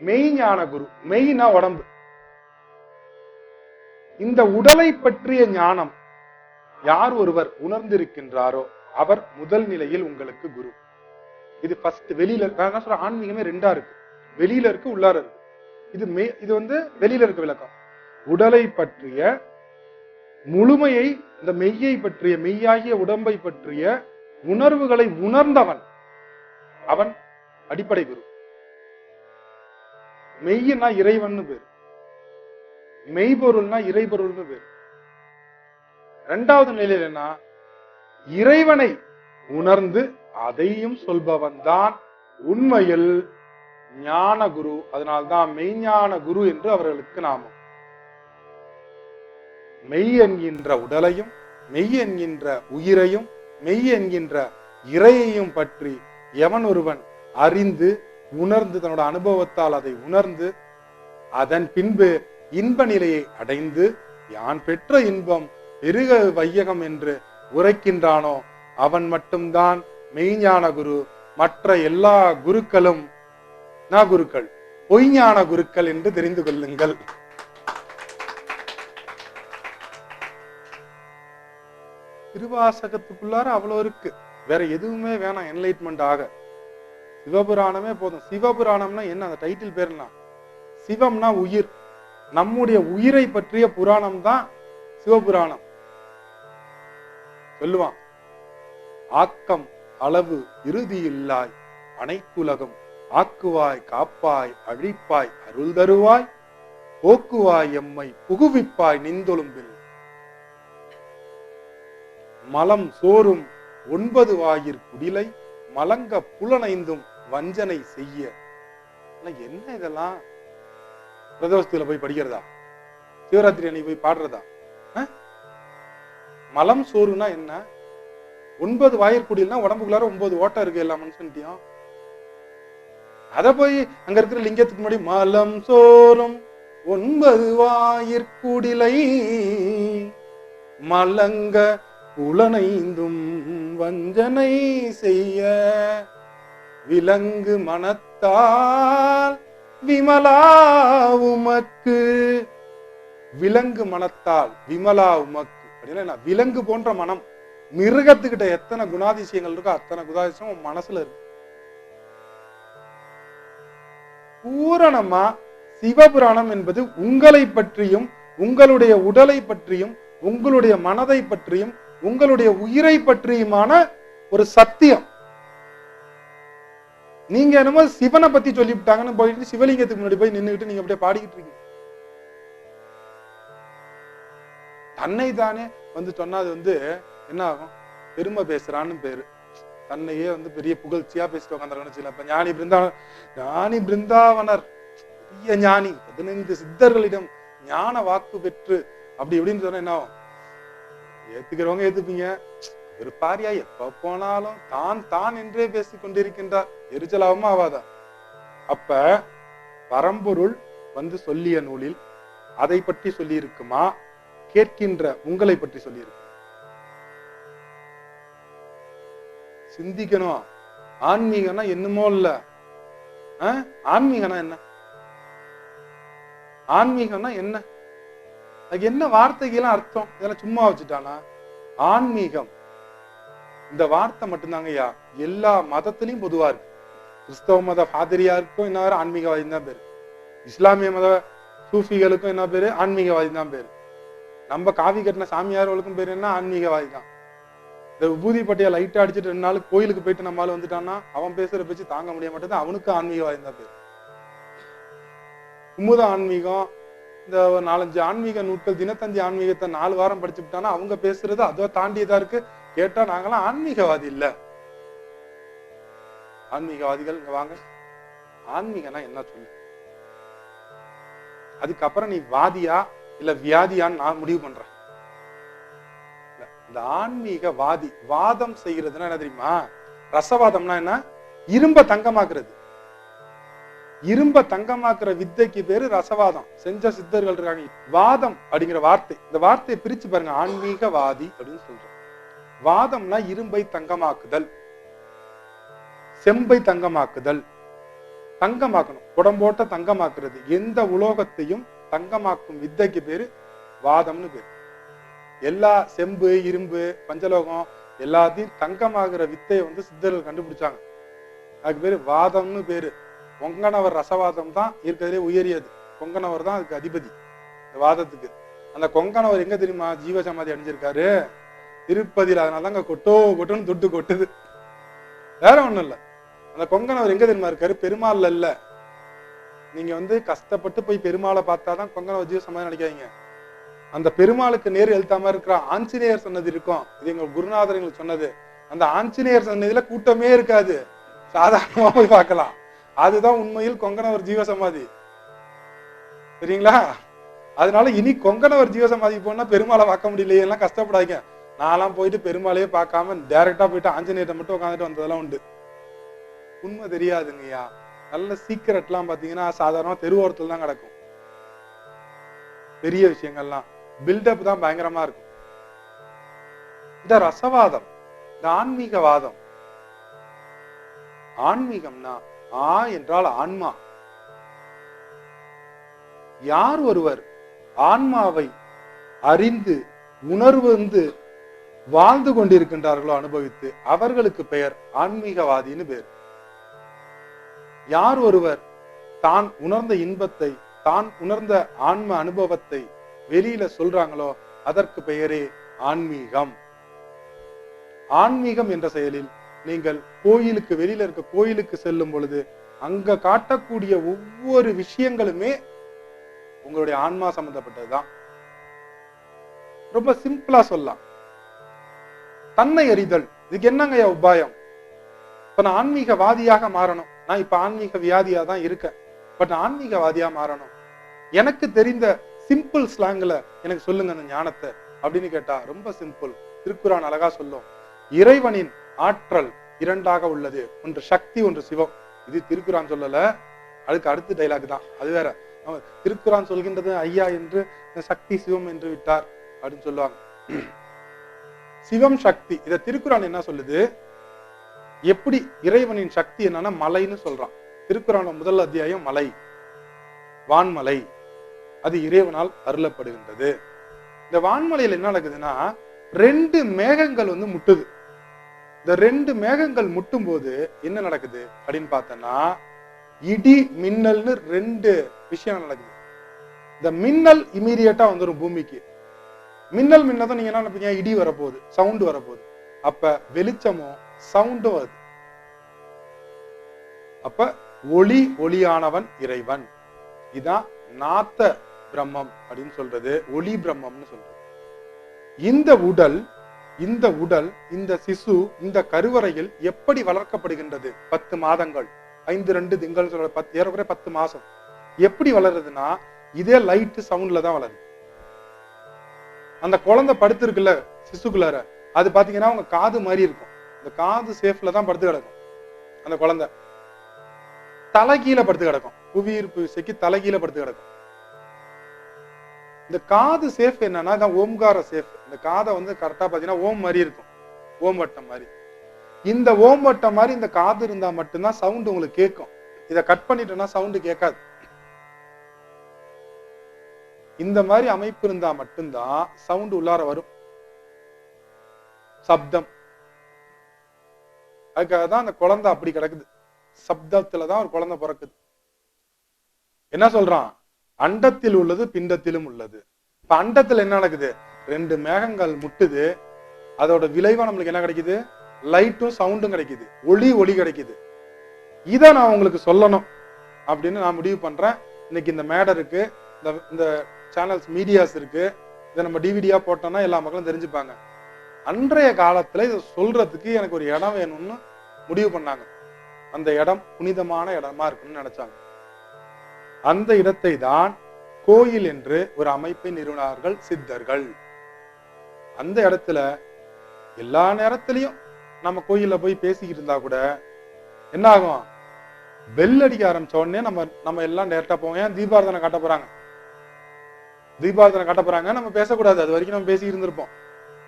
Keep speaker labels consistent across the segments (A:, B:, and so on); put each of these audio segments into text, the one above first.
A: மெய்ஞான குரு. மெய்னா உடம்பு. இந்த உடலை பற்றிய ஞானம் யார் ஒருவர் உணர்ந்திருக்கின்றாரோ அவர் முதல் நிலையில் உங்களுக்கு குரு. இது ஃபர்ஸ்ட். வெளியில சொல்ற ஆன்மீகமே ரெண்டா இருக்கு. வெளியில இருக்கு, உள்ளார இருக்கு. இது வந்து வெளியில இருக்க விளக்கம். உடலை பற்றிய முழுமையை, இந்த மெய்யை பற்றிய, மெய்யாகிய உடம்பை பற்றிய உணர்வுகளை உணர்ந்தவன் அவன் அடிப்படை குரு. மெய்னா இறைவன் பேரு, மெய்பொருள்னா இறைபொருள்னு பேரு. இரண்டாவது நிலையில் என்ன, இறைவனை உணர்ந்து அதையும் சொல்பவன் தான் உண்மையில் ஞான குரு. அதனால்தான் மெய்ஞான குரு என்று அவர்களுக்கு நாமம். மெய் என்கின்ற உடலையும், மெய் என்கின்ற உயிரையும், மெய் என்கின்ற இறையையும் பற்றி எவன் ஒருவன் அறிந்து உணர்ந்து தன்னோட அனுபவத்தால் அதை உணர்ந்து அதன் பின்பு இன்ப நிலையை அடைந்து யான் பெற்ற இன்பம் பெருக வையகம் என்று உரைக்கின்றானோ அவன் மட்டும்தான் மெய்ஞான குரு. மற்ற எல்லா குருக்களும் குருக்கள், பொய்ஞான குருக்கள் என்று தெரிந்து கொள்ளுங்கள். திருவாசகத்துக்குள்ளார அவ்வளவு இருக்கு. வேற எதுவுமே வேணாம் என்லைட்மெண்ட் ஆக. சிவபுராணமே போதும். சிவபுராணம்னா என்ன, அந்த டைட்டில் பேர்னா சிவம்னா உயிர். நம்முடைய உயிரை பற்றிய புராணம் தான் சிவபுராணம். சொல்லுவான், ஆக்கம் அளவு இறுதி இல்லாய் அனைத்துலகம் ஆக்குவாய் காப்பாய் அழிப்பாய் அருள் தருவாய் போக்குவாய் எம்மை புகுவிப்பாய் நிந்தொழும்பில் மலம் சோறும் 9 வாயிற் குடிலை மலங்க புலனைந்தும் வஞ்சனை செய்ய. என்ன இதெல்லாம் பிரதோஷத்துல போய் படிக்கிறதா? சிவராத்திரி அன்னைக்கு போய் பாடுறதா? மலம் சோறுனா என்ன? 9 வாயிற்குடில்னா உடம்புக்குள்ளார 9 ஓட்டம் இருக்கு எல்லா மனுஷன்ட்டையும். அத போய் அங்க இருக்கிற லிங்கத்துக்கு முன்னாடி மலம் சோறும் 9 வாயிற்குடிலை மலங்க புலனைந்தும் வஞ்சனை செய்ய விலங்கு மனத்தால் விமலா உமக்கு. விலங்கு மனத்தால் விமலா உமக்கு அப்படின்னா விலங்கு போன்ற மனம். மிருகத்துக்கிட்ட எத்தனை குணாதிசயங்கள் இருக்கோ அத்தனை குணாதிசயம் மனசுல இருக்கு. பூரணமா சிவபுராணம் என்பது உங்களை பற்றியும், உங்களுடைய உடலை பற்றியும், உங்களுடைய மனதை பற்றியும், உங்களுடைய உயிரை பற்றியுமான ஒரு சத்தியம். நீங்க என்னமோ சிவனை பத்தி சொல்லிவிட்டாங்கன்னு போயிட்டு சிவலிங்கத்துக்கு முன்னாடி போய் நின்றுட்டு நீங்க அப்படியே பாடிக்கிட்டு இருக்கீங்க. தன்னை தானே வந்து சொன்னா அது வந்து என்ன ஆகும்? பெருமை பேசுறான்னு பேரு. தன்னையே வந்து பெரிய புகழ்ச்சியா பேசிட்டு உட்காந்துருக்கணும். இப்ப ஞானி பிருந்தாவனர் பெரிய ஞானி, 15 சித்தர்களிடம் ஞான வாக்கு பெற்று அப்படி எப்படின்னு சொன்னா என்ன ஆகும்? ஏத்துக்கிறவங்க ஏத்துப்பீங்க. ஒரு பாரியா எப்ப போனாலும் தான் தான் என்றே பேசிக் கொண்டிருக்கின்றார். எரிச்சலாவும் ஆவாதா? அப்ப பரம்பொருள் வந்து சொல்லிய நூலில் அதை பற்றி சொல்லி இருக்குமா, கேட்கின்ற உங்களை பற்றி சொல்லி இருக்கு? சிந்திக்கணும். ஆன்மீகம்னா என்னமோ இல்ல. ஆன்மீகம்னா என்ன? ஆன்மீகம்னா என்ன? அதுக்கு என்ன வார்த்தைக்கெல்லாம் அர்த்தம்? இதெல்லாம் சும்மா வச்சுட்டானா? ஆன்மீகம் இந்த வார்த்தை மட்டும்தாங்க ஐயா எல்லா மதத்திலையும் பொதுவா இருக்கு. கிறிஸ்தவ மத பாதிரியாருக்கும் என்ன பேரு? ஆன்மீகவாதி தான் பேரு. இஸ்லாமிய மத சூஃபிகளுக்கும் என்ன பேரு? ஆன்மீகவாதி தான் பேரு. நம்ம காவி கட்டின சாமியார்களுக்கும் பேரு என்ன? ஆன்மீகவாதி தான். இந்த விபூதி பட்டியா லைட்டா அடிச்சுட்டு 2 நாள் கோயிலுக்கு போயிட்டு நம்மளால வந்துட்டான்னா அவன் பேசுற பேச்சு தாங்க முடிய மாட்டேது. அவனுக்கு ஆன்மீகவாதி தான் பேரு. குமுத ஆன்மீகம், இந்த 4-5 ஆன்மீக நூட்கள், தினத்தந்தி ஆன்மீகத்தை 4 வாரம் படிச்சுட்டானா அவங்க பேசுறது அதை தாண்டியதா இருக்கு. கேட்டா நாங்களாம் ஆன்மீகவாதி இல்ல. ஆன்மீகவாதிகள் இங்க வாங்க. ஆன்மீகம்னா என்ன சொல்லு? அதுக்கப்புறம் நீ வாதியா இல்ல வியாதியான்னு நான் முடிவு பண்றேன். இந்த ஆன்மீகவாதி வாதம் செய்யறதுன்னா என்ன தெரியுமா? ரசவாதம்னா என்ன? இரும்ப தங்கமாக்குறது. இரும்ப தங்கமாக்குற வித்தைக்கு பேரு ரசவாதம். செஞ்ச சித்தர்கள் இருக்காங்க. வாதம் அப்படிங்கிற வார்த்தை, இந்த வார்த்தையை பிரிச்சு பாருங்க. ஆன்மீகவாதி அப்படின்னு சொல்றோம். வாதம்னா இரும்பை தங்கமாக்குதல், செம்பை தங்கமாக்குதல். தங்கமாக்கணும். உடம்போட்ட தங்கமாக்குறது. எந்த உலோகத்தையும் தங்கமாக்கும் வித்தைக்கு பேரு வாதம்னு பேரு. எல்லா செம்பு, இரும்பு, பஞ்சலோகம் எல்லாத்தையும் தங்கமாகிற வித்தையை சித்தர்கள் கண்டுபிடிச்சாங்க. அதுக்கு பேரு வாதம்னு பேரு. கொங்கணவர் ரசவாதம் தான் இருக்கிறதுலே உயரியது. கொங்கணவர் தான் அதுக்கு அதிபதி இந்த வாதத்துக்கு. அந்த கொங்கணவர் எங்க தெரியுமா ஜீவசமாதி அடைஞ்சிருக்காரு? திருப்பதியில். அதனாலதாங்க கொட்டோ கொட்டோன்னு துட்டு கொட்டுது, வேற ஒண்ணும் இல்ல. அந்த கொங்கணவர் எங்க தெரியுமா இருக்காரு? பெருமாள் இல்ல. நீங்க கஷ்டப்பட்டு போய் பெருமாளை பார்த்தாதான் கொங்கணவர் ஜீவசமாதி நினைக்காதீங்க. அந்த பெருமாளுக்கு நேர் எழுத்தாம இருக்கிற ஆஞ்சநேயர் சன்னதி இருக்கும். இது எங்க குருநாதர் எங்களுக்கு சொன்னது. அந்த ஆஞ்சநேயர் சன்னதியில கூட்டமே இருக்காது, சாதாரணமா போய் பார்க்கலாம். அதுதான் உண்மையில் கொங்கணவர் ஜீவசமாதி. சரிங்களா? அதனால இனி கொங்கணவர் ஜீவசமாதி போனா பெருமாளை பார்க்க முடியலையே எல்லாம் கஷ்டப்படாதீங்க. நான்லாம் போயிட்டு பெருமாளையே பார்க்காம டைரக்டா போயிட்டு ஆஞ்சநேயரை மட்டும் உட்காந்துட்டு வந்ததெல்லாம் உண்டு. உண்மை தெரியாதுங்கய்யா. நல்ல சீக்கிரட் எல்லாம் பாத்தீங்கன்னா சாதாரணமா தெருவோரத்துல தான் கிடக்கும். பெரிய விஷயங்கள்லாம் பில்டப் தான் பயங்கரமா இருக்கும். இந்த ரசவாதம், இந்த ஆன்மீகவாதம். ஆன்மீகம்னா ஆ என்றால் ஆன்மா. யார் ஒருவர் ஆன்மாவை அறிந்து உணர்வு வாழ்ந்து கொண்டிருக்கின்றார்களோ, அனுபவித்து, அவர்களுக்கு பெயர் ஆன்மீகவாதின்னு பேர். யார் ஒருவர் தான் உணர்ந்த இன்பத்தை, தான் உணர்ந்த ஆன்ம அனுபவத்தை வெளியில சொல்றாங்களோ அதற்கு பெயரே ஆன்மீகம். ஆன்மீகம் என்ற செயலில் நீங்கள் கோயிலுக்கு, வெளியில இருக்க கோயிலுக்கு செல்லும் பொழுது அங்க காட்டக்கூடிய ஒவ்வொரு விஷயங்களுமே உங்களுடைய ஆன்மா சம்பந்தப்பட்டதுதான். ரொம்ப சிம்பிளா சொல்லலாம். தன்னை அறிதல். இதுக்கு என்னங்கய்யா உபாயம்? இப்ப நான் ஆன்மீகவாதியாக மாறணும். நான் இப்ப ஆன்மீக வியாதியா தான் இருக்கேன். பட் ஆன்மீகவாதியா மாறணும். எனக்கு தெரிந்த சிம்பிள் ஸ்லாங்ல எனக்கு சொல்லுங்க அந்த ஞானத்தை அப்படின்னு கேட்டா ரொம்ப சிம்பிள். திருக்குறான் அழகா சொல்லும். இறைவனின் ஆற்றல் இரண்டாக உள்ளது, ஒன்று சக்தி, ஒன்று சிவம். இது திருக்குறான் சொல்லல, அதுக்கு அடுத்த டைலாக் தான், அது வேற. திருக்குறான் சொல்கின்றது ஐயா என்று சக்தி சிவம் என்று விட்டார் அப்படின்னு சொல்லுவாங்க. சிவம் சக்தி. இத திருக்குறான் என்ன சொல்லுது? எப்படி இறைவனின் சக்தி என்னன்னா மலைன்னு சொல்றான். திருக்குறான் முதல் அத்தியாயம் மலை, வான்மலை. அது இறைவனால் அருளப்படுகின்றது. இந்த வான்மலையில் என்ன நடக்குதுன்னா ரெண்டு மேகங்கள் முட்டுது. இந்த ரெண்டு மேகங்கள் முட்டும் போது என்ன நடக்குது அப்படின்னு பார்த்தோம்னா இடி மின்னல்னு ரெண்டு விஷயம் நடக்குது. இந்த மின்னல் இமீடியட்டா வந்துடும் பூமிக்கு. மின்னல் மின்னதும் நீங்க என்ன நினைப்பீங்க? இடி வரப்போகுது, சவுண்ட் வரப்போகுது. அப்ப வெளிச்சமும் சவுண்டும் வருது. அப்ப ஒளி, ஒளியானவன் இறைவன். இதான் நாத்த பிரம்மம் அப்படின்னு சொல்றது, ஒளி பிரம்மம்னு சொல்றது. இந்த உடல் இந்த சிசு இந்த கருவறையில் எப்படி வளர்க்கப்படுகின்றது? 10 மாதங்கள், 5-2 திங்கள், 10 மாசம். எப்படி வளருதுன்னா இதே லைட் சவுண்ட்ல தான் வளருது. அந்த குழந்தை படுத்திருக்குல்ல சிசுக்குள்ளார, அது பாத்தீங்கன்னா உங்க காது மாதிரி இருக்கும். இந்த காது சேஃப்ல தான் படுத்து கிடக்கும். அந்த குழந்தை தலைகீழ படுத்து கிடக்கும். புவியீர்ப்பு விசைக்கு தலைகீழ படுத்து கிடக்கும். இந்த காது சேஃப் என்னன்னா ஓம்கார சேஃப். இந்த காதை கரெக்டா பாத்தீங்கன்னா ஓம் மாதிரி இருக்கும், ஓம் வட்டம் மாதிரி. இந்த ஓம் வட்டம் மாதிரி இந்த காது இருந்தா மட்டும்தான் சவுண்ட் உங்களுக்கு கேட்கும். இதை கட் பண்ணிட்டோம்னா சவுண்ட் கேட்காது. இந்த மாதிரி அமைப்பு இருந்தா மட்டும்தான் சவுண்ட் உள்ளார வரும், சப்தம். அதுக்காக தான் அந்த குழந்தை அப்படி கிடக்குது. சப்தத்துலதான் ஒரு குழந்தை பிறக்குது. என்ன சொல்றான்? அண்டத்தில் உள்ளது பிண்டத்திலும் உள்ளது. இப்ப அண்டத்துல என்ன நடக்குது? 2 மேகங்கள் முட்டுது. அதோட விளைவா நம்மளுக்கு என்ன கிடைக்குது? லைட்டும் சவுண்டும் கிடைக்குது, ஒளி கிடைக்குது. இதை நான் உங்களுக்கு சொல்லணும் அப்படின்னு நான் முடிவு பண்றேன். இன்னைக்கு இந்த மேடை இருக்கு, இந்த சேனல்ஸ் மீடியாஸ் இருக்கு. இதை நம்ம டிவிடியா போட்டோம்னா எல்லா மக்களும் தெரிஞ்சுப்பாங்க. அன்றைய காலத்துல இதை சொல்றதுக்கு எனக்கு ஒரு இடம் வேணும்னு முடிவு பண்ணாங்க. அந்த இடம் புனிதமான இடமா இருக்குன்னு நினைச்சாங்க. அந்த இடத்தை தான் கோயில் என்று ஒரு அமைப்பை நிறுவனார்கள் சித்தர்கள். அந்த இடத்துல எல்லா நேரத்திலையும் நம்ம கோயில்ல போய் பேசிக்கிட்டு இருந்தா கூட என்ன ஆகும்? பெல் அடிக்க ஆரம்பிச்ச உடனே நம்ம எல்லாம் டேரக்டா போவோம். ஏன் தீபாரதனை காட்ட போறாங்க, நம்ம பேசக்கூடாது. அது வரைக்கும் நம்ம பேசி இருந்திருப்போம்.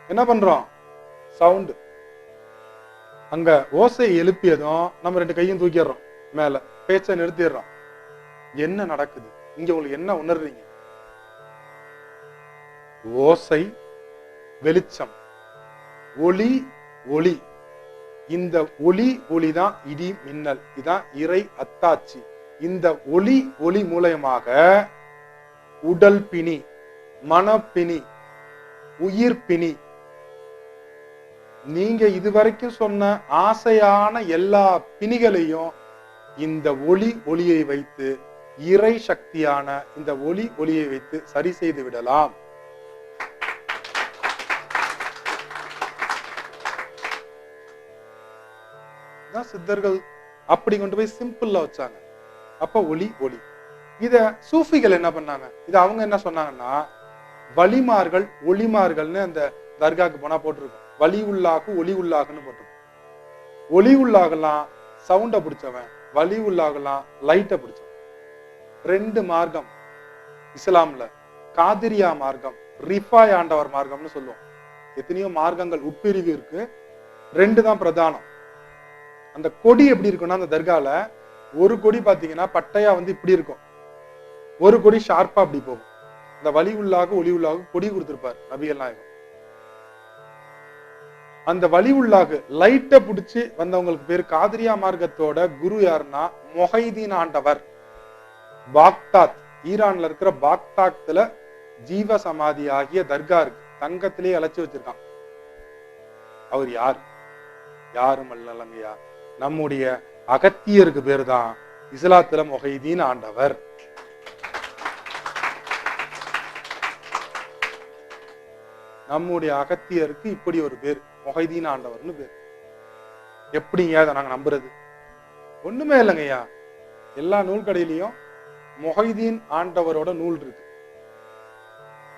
A: என்ன பண்றோம்? சவுண்ட். அங்க ஓசை எழுப்பியதும் நம்ம 2 கையும் தூக்கிடுறோம். மேல பேச்சை நிறுத்திடுறோம். என்ன நடக்குது இங்க? உங்களுக்கு என்ன உணர்றீங்க? ஓசை, வெளிச்சம், ஒளி, ஒளி. இந்த ஒளி ஒளிதான் இடி மின்னல். இதான் இறை அத்தாட்சி. இந்த ஒளி ஒளி மூலயமாக உடல் பிணி, மனப்பிணி, உயிர் பிணி, நீங்க இதுவரைக்கும் சொன்ன ஆசையான எல்லா பிணிகளையும் இந்த ஒளி ஒளியை வைத்து, இறை சக்தியான இந்த ஒளி ஒளியை வைத்து சரி செய்து விடலாம். சித்தர்கள் அப்படி கொண்டு போய் சிம்பிள்ல வச்சாங்க. அப்ப ஒளி ஒளி. இத சூஃபிகள் என்ன பண்ணாங்க? இது அவங்க என்ன சொன்னாங்கன்னா, வலிமார்கள் ஒளிமார்கள்னு அந்த தர்காக்கு போனா போட்டிருக்கும். வலி உள்ளாகு ஒளி உள்ளாகுன்னு போட்டிருக்கும். ஒளி உள்ளாகலாம் சவுண்ட பிடிச்சவன், வலி உள்ளாகலாம் லைட்ட பிடிச்சவன். 2 மார்க்கம் இஸ்லாம்ல. காதிரியா மார்க்கம், ரிஃபாய் ஆண்டவர் மார்க்கம்னு சொல்லுவோம். எத்தனையோ மார்க்கங்கள் உட்பிரிவு இருக்கு, 2 தான் பிரதானம். அந்த கொடி எப்படி இருக்குன்னா, அந்த தர்கால ஒரு கொடி பாத்தீங்கன்னா பட்டையா வந்து இப்படி இருக்கும், ஒரு கொடி ஷார்ப்பா அப்படி போகும். அந்த வலி உள்ளாக ஒளி உள்ளாக கொடி கொடுத்திருப்பார் நபிகள் நாயகம். அந்த வலி உள்ளாக லைட்ட பிடிச்சு வந்தவங்களுக்கு பேர் காதிரியா மார்க்கத்தோட குரு யாருன்னா மொஹைதீன் ஆண்டவர். பாக்தாத், ஈரான்ல இருக்கிற பாக்தாத்ல ஜீவ சமாதி ஆகிய தர்கா இருக்கு, தங்கத்திலேயே அழைச்சு வச்சிருக்கான். அவர் யார்? யாரும் அல்லங்கய்யா, நம்முடைய அகத்தியருக்கு பேர் தான் இஸ்லாத்துல மொஹைதீன் ஆண்டவர். நம்முடைய அகத்தியருக்கு இப்படி ஒரு பேர், மொஹைதீன் ஆண்டவர்னு பேர். எப்படிங்க அதை நாங்க நம்புறது? ஒண்ணுமே இல்லைங்கய்யா, எல்லா நூல் கடையிலையும் மொஹைதீன் ஆண்டவரோட நூல் இருக்கு,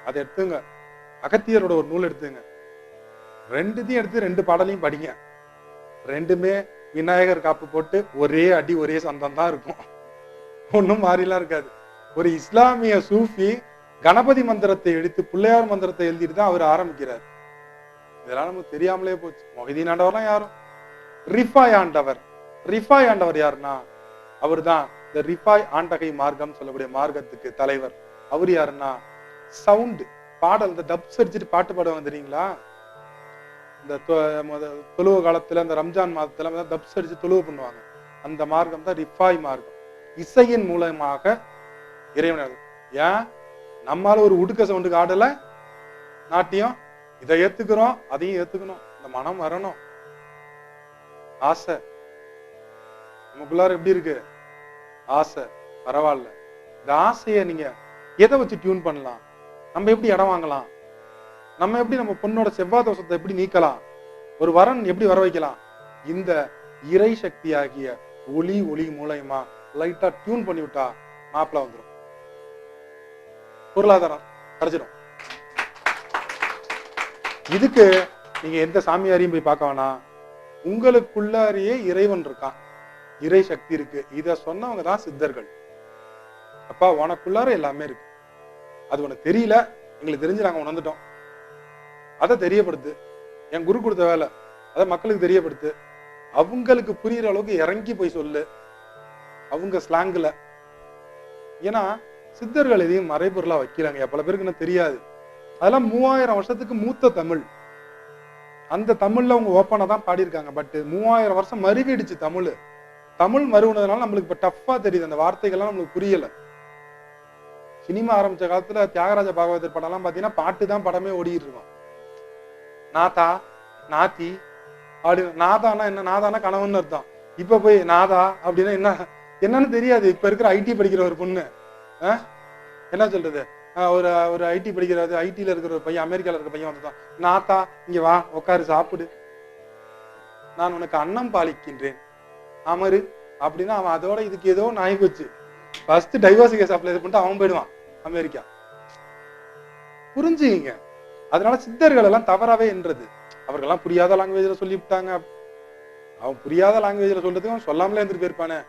A: அதை எடுத்துங்க. அகத்தியரோட ஒரு நூல் எடுத்துங்க, 2த்தையும் எடுத்து 2 பாடலையும் படிங்க. 2மே விநாயகர் காப்பு போட்டு ஒரே அடி ஒரே சந்தம் தான் இருக்கும், ஒன்னும் மாறிலாம் இருக்காது. ஒரு இஸ்லாமிய சூஃபி கணபதி மந்திரத்தை எடுத்து பிள்ளையார் மந்திரத்தை எழுதிட்டு தான் அவர் ஆரம்பிக்கிறார். இதெல்லாம் நமக்கு தெரியாமலே போச்சு. மொஹிதீன் ஆண்டவர்லாம் யாரும்? ரிஃபாய் ஆண்டவர். ரிஃபாய் ஆண்டவர் யாருன்னா, அவர் தான் இந்த ரிஃபாய் ஆண்டகை மார்க்கம் சொல்லக்கூடிய மார்க்கத்துக்கு தலைவர். அவர் யாருன்னா, சவுண்ட் பாடல், இந்த டப்ஸ் அடிச்சுட்டு பாட்டு பாடுவாங்க தெரியுங்களா? இந்த தொழுவ காலத்துல, இந்த ரம்ஜான் மாதத்துல டப்ஸ் அடிச்சு தொழுவு பண்ணுவாங்க. அந்த மார்க்கம் தான் ரிஃபாய் மார்க்கம். இசையின் மூலமாக இறைவன். ஏன் நம்மால ஒரு உடுக்க சவுண்டுக்கு ஆடல நாட்டியம்? இதை ஏத்துக்கிறோம், அதையும் ஏத்துக்கணும். இந்த மனம் வரணும். ஆசை நமக்குள்ளார எப்படி இருக்கு? ஆசை. பரவாயில்ல, இந்த ஆசைய நீங்க எதை வச்சு டியூன் பண்ணலாம்? நம்ம எப்படி இடம் வாங்கலாம்? நம்ம எப்படி நம்ம பொண்ணோட செவ்வாய் தோஷத்தை எப்படி நீக்கலாம்? ஒரு வரன் எப்படி வர வைக்கலாம்? இந்த இறை சக்தி ஆகிய ஒளி ஒளி மூலயமா லைட்டா டியூன் பண்ணி விட்டா மாப்பிள்ள வந்துடும், பொருளாதாரம் கிடைச்சிடும். இதுக்கு நீங்க எந்த சாமியாரையும் போய் பார்க்க வேணாம். உங்களுக்குள்ளாரியே இறைவன் இருக்கான், இறை சக்தி இருக்கு. இத சொன்னவங்க தான் சித்தர்கள். அப்பா உனக்குள்ளார எல்லாமே இருக்கு, அது உனக்கு தெரியல, எங்களுக்கு தெரிஞ்சு நாங்க உணர்ந்துட்டோம், அதை தெரியப்படுத்து. என் குரு கொடுத்த வேலை, அதை மக்களுக்கு தெரியப்படுத்து. அவங்களுக்கு புரியுற அளவுக்கு இறங்கி போய் சொல்லு, அவங்க ஸ்லாங்ல. ஏன்னா சித்தர்கள் எதையும் மறைபொருளா வைக்கிறாங்க, பல பேருக்கு என்ன தெரியாது. அதெல்லாம் 3000 வருஷத்துக்கு மூத்த தமிழ். அந்த தமிழ்ல அவங்க ஓப்பனா தான் பாடியிருக்காங்க. பட் 3000 வருஷம் மருவிடுச்சு தமிழ். தமிழ் மருவினதுனால நம்மளுக்கு இப்ப டஃப்பா தெரியுது, அந்த வார்த்தைகள்லாம் நம்மளுக்கு புரியல. சினிமா ஆரம்பிச்ச காலத்துல தியாகராஜ பாகவதர் படம் எல்லாம் பாத்தீங்கன்னா பாட்டு தான் படமே ஓடிட்டு இருக்கும். நாதா நாத்தி அப்படி. நாதானா என்ன? நாதானா கணவன் அர்த்தம். இப்ப போய் நாதா அப்படின்னா என்ன என்னன்னு தெரியாது. இப்ப இருக்கிற ஐடி படிக்கிற ஒரு பொண்ணு என்ன சொல்றது, ஒரு ஐடி படிக்கிறது, ஐடில இருக்கிற ஒரு பையன், அமெரிக்கால இருக்கிற பையன் வந்துட்டான், நாத்தா இங்க வா உட்காரு சாப்பிடு, நான் உனக்கு அன்னம் பாலிக்கின்றேன் அமரு அப்படின்னா அவன் அதோட இதுக்கு ஏதோ நாய் போச்சு. ஃபர்ஸ்ட் டைவர்ஸ் கேஸ் அப்ளை பண்ணிட்டு அவன் போயிடுவான் அமெரிக்கா. புரிஞ்சுங்க. அதனால சித்தர்கள் எல்லாம் தவறாவே என்றது. அவர்கள்லாம் புரியாத லாங்குவேஜ்ல சொல்லிவிட்டாங்க. அவன் புரியாத லாங்குவேஜ்ல சொல்றதுக்கு அவன் சொல்லாமலே இருந்துட்டு போயிருப்பானே.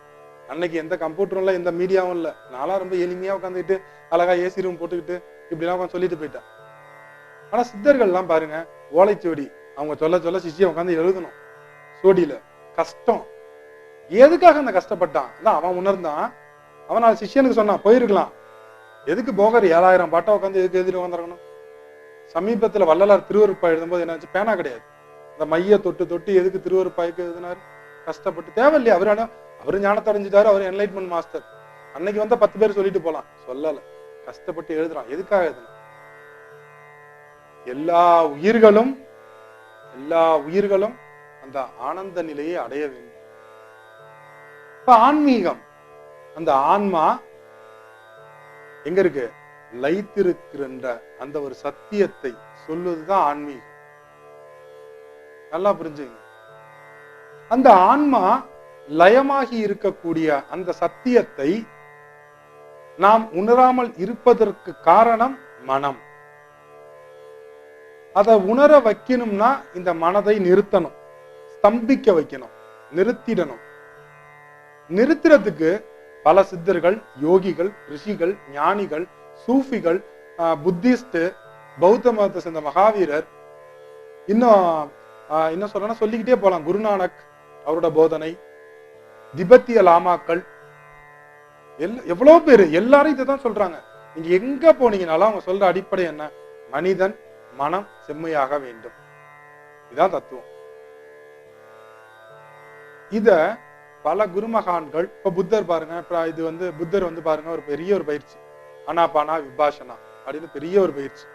A: அன்னைக்கு எந்த கம்ப்யூட்டரும் இல்ல, எந்த மீடியாவும் இல்ல. நான்லாம் ரொம்ப எளிமையா உட்காந்துக்கிட்டு அழகா ஏசி ரூம் போட்டுக்கிட்டு இப்படிலாம் உட்காந்து சொல்லிட்டு போயிட்டான். ஆனா சித்தர்கள் எல்லாம் பாருங்க, ஓலைச்சுவடி அவங்க சொல்ல சொல்ல சிஷ்யம் உட்காந்து எழுதணும். சோடியில கஷ்டம். எதுக்காக அந்த கஷ்டப்பட்டான்? அதான் அவன் உணர்ந்தான். அவன் சிஷ்யனுக்கு சொன்னான், போயிருக்கலாம். எதுக்கு போகர் 7000 பாட்டா உட்காந்து எதுக்கு எழுதிட்டு வந்துருக்கணும்? சமீபத்துல வள்ளலார் திருவருப்பா எழுதும்போது என்னாச்சு, பேனா கிடையாது. அந்த மைய தொட்டு தொட்டு எதுக்கு திருவருப்பாய்க்கு எழுதினாரு? கஷ்டப்பட்டு. தேவையில்லையா? அவரு ஞானத்தை அடைஞ்சிட்டாரு, அவர் என்லைட்மெண்ட் மாஸ்டர். அன்னைக்கு வந்தா 10 பேர் சொல்லிட்டு போலாம், சொல்லல. கஷ்டப்பட்டு எழுதுறான். எதுக்காக எழுதுனான்? எல்லா உயிர்களும் அந்த ஆனந்த நிலையை அடைய வேண்டும். இப்ப ஆன்மீகம், அந்த ஆன்மா எங்க இருக்கு? லைத்திருக்கின்ற அந்த ஒரு சத்தியத்தை சொல்வதுதான் ஆன்மீகம். நல்லா புரிஞ்சுங்க. அந்த ஆன்மா லயமாகி இருக்கக்கூடிய அந்த சத்தியத்தை நாம் உணராமல் இருப்பதற்கு காரணம் மனம். அதை உணர வைக்கணும்னா இந்த மனதை நிறுத்தணும், ஸ்தம்பிக்க வைக்கணும், நிறுத்திடணும். நிறுத்துறதுக்கு பல சித்தர்கள், யோகிகள், ரிஷிகள், ஞானிகள், சூஃபிகள், புத்திஸ்ட், பௌத்த மதத்தை சேர்ந்த மகாவீரர், இன்னும் சொல்லணும், சொல்லிக்கிட்டே போலாம். குருநானக் அவரோட போதனை, திபெத்திய லாமாக்கள், எவ்வளவு பேரு எல்லாரும் இதைதான் சொல்றாங்க. நீங்க எங்க போனீங்கனாலும் அவங்க சொல்ற அடிப்படை என்ன? மனிதன் மனம் செம்மையாக வேண்டும். இதான் தத்துவம். இத பல குருமகான்கள், இப்ப புத்தர் பாருங்க, இது புத்தர் பாருங்க, ஒரு பெரிய ஒரு பயிற்சி, அனாபானா விபாஷனா அப்படின்னு பெரிய ஒரு பயிற்சி.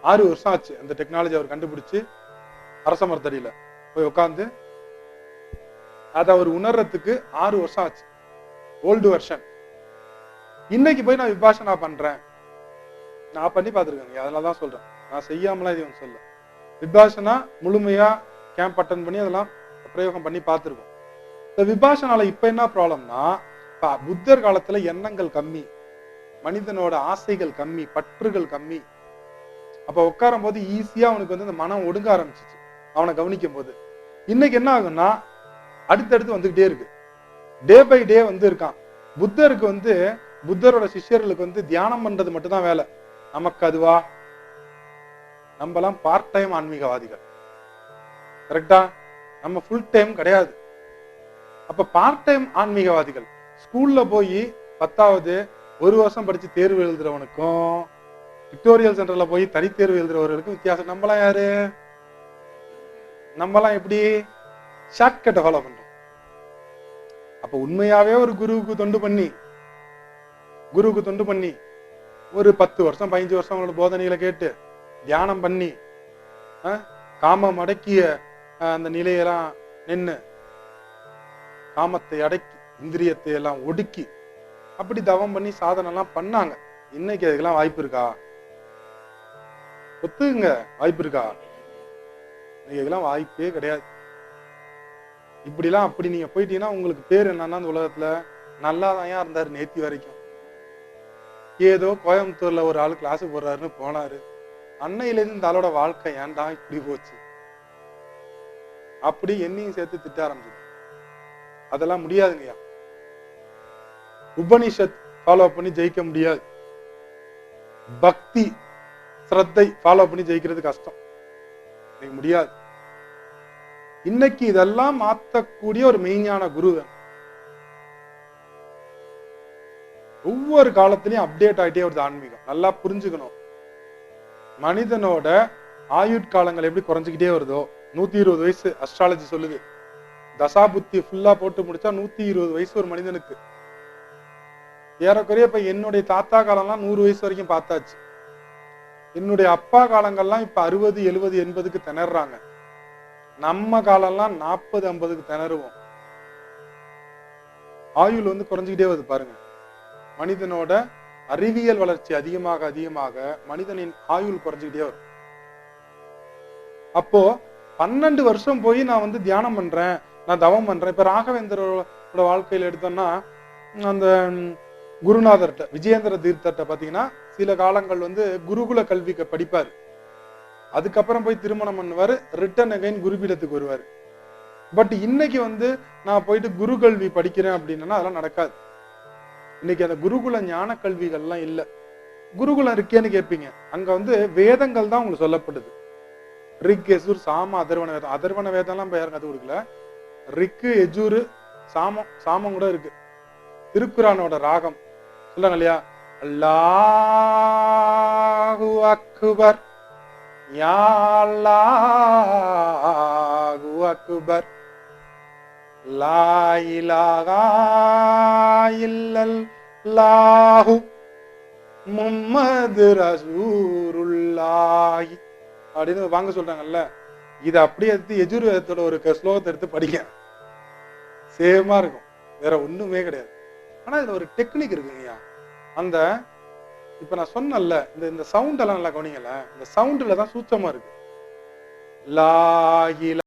A: 6 வருஷம் ஆச்சு அந்த டெக்னாலஜி அவர் கண்டுபிடிச்சு அரச மரத்தடியில போய் உட்காந்து அதை அவர் உணர்றதுக்கு 6 வருஷம் ஆச்சு. Old version. இன்னைக்கு போய் நான் விபாஷனா பண்றேன், நான் பண்ணி பார்த்துருக்கேங்க, அதனாலதான் சொல்றேன், நான் செய்யாமலாம் இது சொல்ல. விபாஷனா முழுமையா கேம்ப் அட்டன் பண்ணி அதெல்லாம் பிரயோகம் பண்ணி பார்த்துருக்கோம். இந்த விபாஷனால இப்ப என்ன ப்ராப்ளம்னா, புத்தர் காலத்துல எண்ணங்கள் கம்மி, மனிதனோட ஆசைகள் கம்மி, பற்றுகள் கம்மி. அப்ப உட்காரும் போது ஈஸியா அவனுக்கு இந்த மனம் ஒடுங்க ஆரம்பிச்சிச்சு அவனை கவனிக்கும் போது. இன்னைக்கு என்ன ஆகும்னா அடுத்தடுத்து வந்துகிட்டே இருக்கு, டே பை டே இருக்கான். புத்தருக்கு புத்தரோட சிஷ்யர்களுக்கு தியானம் பண்றது மட்டும்தான் வேலை. நமக்கு அதுவா? நம்மலாம் பார்ட் டைம் ஆன்மீகவாதிகள், கரெக்டா? நம்ம ஃபுல் டைம் கிடையாது. அப்ப பார்ட் டைம் ஆன்மீகவாதிகள் ஸ்கூல்ல போய் 10வது 1 வருஷம் படிச்சு தேர்வு எழுதுறவனுக்கும் விக்டோரியல் சென்டர்ல போய் தனி தேர்வு எழுதுறவர்களுக்கும் வித்தியாசம். நம்மளாம் யாரு? நம்மளாம் எப்படி ஷார்ட்கட்டை ஃபாலோ பண்றோம். அப்ப உண்மையாவே ஒரு குருவுக்கு தொண்டு பண்ணி ஒரு 10 வருஷம் 15 வருஷம் அவங்களோட போதனைகளை கேட்டு தியானம் பண்ணி காமம் அடக்கிய அந்த நிலையெல்லாம் நின்று காமத்தை அடக்கி இந்திரியத்தை எல்லாம் ஒடுக்கி அப்படி தவம் பண்ணி சாதனை எல்லாம் பண்ணாங்க. இன்னைக்கு அதுக்கெல்லாம் வாய்ப்பு இருக்கா? ஒத்துக்குங்க, வாய்ப்பு இருக்கா? இதெல்லாம் வாய்ப்பே கிடையாது. இப்படிலாம் அப்படி நீங்க போயிட்டீங்கன்னா உங்களுக்கு பேர் என்னன்னா அந்த உலகத்துல நல்லாதான் இருந்தாரு. நேத்தி வரைக்கும் ஏதோ கோயம்புத்தூர்ல ஒரு ஆளு கிளாஸ் போடுறாருன்னு போனாரு, அன்னையில இருந்து இந்த ஆளோட வாழ்க்கை ஏன்டா இப்படி போச்சு அப்படி என்னையும் சேர்த்து திட்ட ஆரம்பிச்சது. அதெல்லாம் முடியாதுங்கய்யா. உபனிஷத் ஃபாலோ பண்ணி ஜெயிக்க முடியாது. பக்தி ஸ்ரத்தை ஃபாலோ பண்ணி ஜெயிக்கிறது கஷ்டம், நீங்க முடியாது. இன்னைக்கு இதெல்லாம் மாத்தக்கூடிய ஒரு மெய்ஞான குரு. ஒவ்வொரு காலத்திலையும் அப்டேட் ஆகிட்டே வருது ஆன்மீகம். நல்லா புரிஞ்சுக்கணும். மனிதனோட ஆயுட்காலங்கள் எப்படி குறைஞ்சுக்கிட்டே வருதோ, 120 வயசு அஸ்ட்ராலஜி சொல்லுது. தசாபுத்தி ஃபுல்லா போட்டு முடிச்சா 120 வயசு ஒரு மனிதனுக்கு. ஏறக்குறைய இப்ப என்னுடைய தாத்தா காலம்லாம் 100 வயசு வரைக்கும் பார்த்தாச்சு. என்னுடைய அப்பா காலங்கள்லாம் இப்ப 60, 70, 80க்கு திணறாங்க. நம்ம காலம்லாம் 40, 50க்கு திணறுவோம். ஆயுள் குறைஞ்சுக்கிட்டே வருது பாருங்க. மனிதனோட அறிவியல் வளர்ச்சி அதிகமாக அதிகமாக மனிதனின் ஆயுள் குறைஞ்சுக்கிட்டே வரும். அப்போ 12 வருஷம் போய் நான் தியானம் பண்றேன், நான் தவம் பண்றேன். இப்ப ராகவேந்தரோட வாழ்க்கையில எடுத்தோம்னா அந்த குருநாதர்கிட்ட விஜயேந்திர தீர்த்தர்கிட்ட பாத்தீங்கன்னா சில காலங்கள் குருகுல கல்வி படிப்பாரு. அதுக்கப்புறம் போய் திருமணம் பண்ணுவாரு, ரிட்டர்ன் அகைன் குருபீடத்துக்கு வருவாரு. பட் இன்னைக்கு நான் போயிட்டு குரு கல்வி படிக்கிறேன் அப்படின்னா அதெல்லாம் நடக்காது. இன்னைக்கு அந்த குருகுல ஞான கல்விகள்லாம் இல்ல. குருகுலம் இருக்கேன்னு கேட்பீங்க, அங்க வேதங்கள் தான் உங்களுக்கு சொல்லப்படுது. ரிக், யஜூர், சாம, அதர்வன வேதம். அதர்வன வேதம்லாம் இப்ப யாரும் கத்து கொடுக்கல. ரிக்கு, யஜூர், சாமம் கூட இருக்கு. திருக்குரானோட ராகம் சொல்றாங்க இல்லையா, அல்லாஹு அக்பர் யா அல்லாஹு அக்பர் லா இலாஹா இல்லல்லாஹு முஹம்மது ரசூலுல்லாஹி அப்படின்னு வாங்க சொல்றாங்கல்ல. இதை அப்படியே எடுத்து யஜுர்வேதத்தோட ஒரு ஸ்லோகத்தை எடுத்து படிக்க சேமா இருக்கும், வேற ஒண்ணுமே கிடையாது. ஆனா இதுல ஒரு டெக்னிக் இருக்குங்கய்யா. அந்த இப்ப நான் சொன்னல இந்த சவுண்ட் எல்லாம் நல்லா கவனிங்கல, இந்த சவுண்ட்ல தான் சூட்சமா இருக்கு. லா இலாஹா